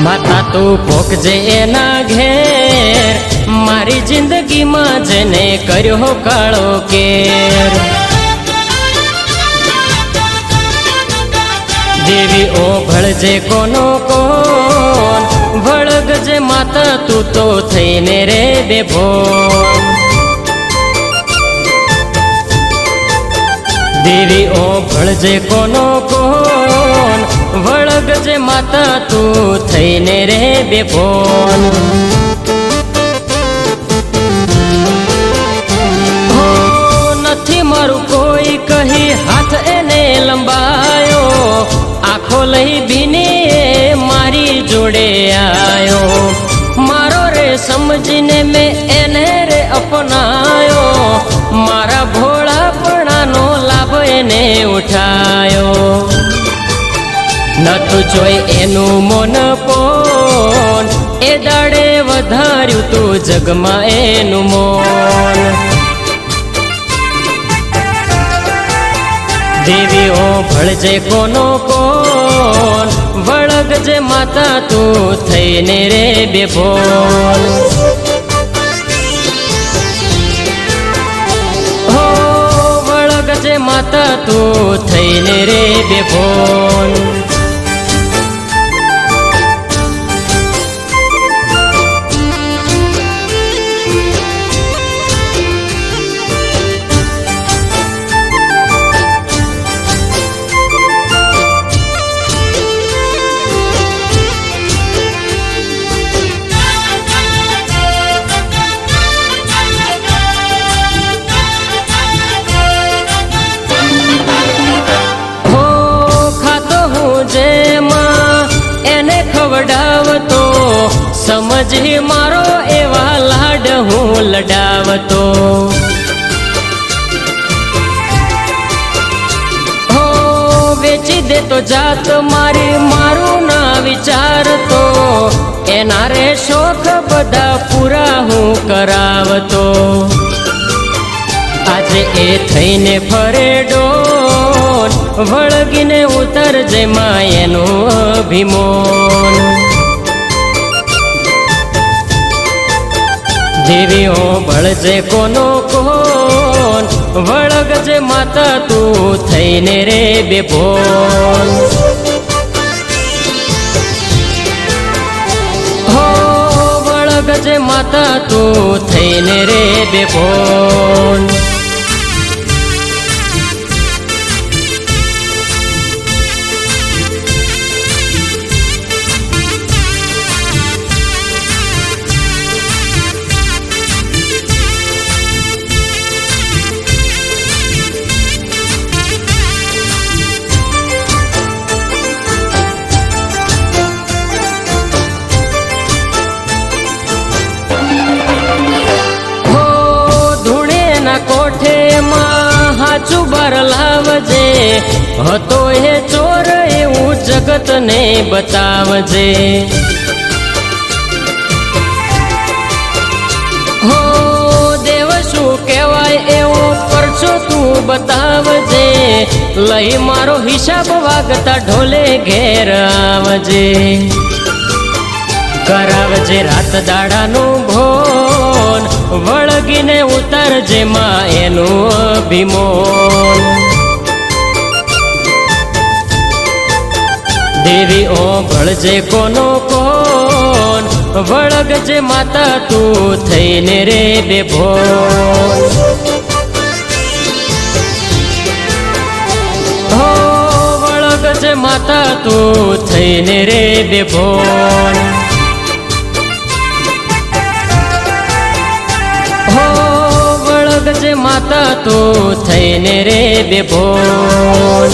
माता तू भोगजे एना घेर, मारी जिंदगी में जेने कर्यो काळो केर। देवी ओ भळजे कोनो कोन, भळगजे माता तू तो थईने रे बेभोन। देवी ओ भळजे कोनो कोन, वळगजे माता तू थईने रे बेभोन। हो नथी मारू कोई कही हाथ एने लंबायो, आखो लई बीने मारी जोड़े आयो। मारो रे समझने में एने रे अपनायो, मारा भोळापणानो लाभ एने उठायो। नतु जोई एनु मन पोन, ए दाड़े वधार्यु तू जगमा एनु मोन। देवी ओ भळजे कोनो कोन, वळगजे माता तू थईने रे बेभोन। हो वळगजे माता तू थईने रे बेभोन। खवडावतो समझी मारो एवा लाड हूँ लडावतो। हो वेची दे तो जात मारी मारू ना विचारतो, एना रे शोख बधा पूरा हूँ करावतो। आजे ए थईने फरे डोन, वळगीने उतरजे मायेनो अभिमोन। देवी ओ भळजे कोनो कोन, वळगजे माता तू थईने रे बेभोन। हो वळगजे माता तू थईने रे बेभोन। कोठे मां हाचू बार लावजे, हतो हे चोर एवं जगत ने बतावजे। हो देव शू कहवाय एवं परचो तू बतावजे, लई मारो हिसाब वागता ढोले घेर आवजे। करावजे रात दाड़ानु भोन, वळगीने उतरजे मां एनु अभिमोन। देवी ओ भळजे कोनो कोन, वळगजे माता तू थईने रे बेभोन। हो वळगजे माता तू थईने रे बेभोन। वळगजे माता तू थईने रे बेभोन।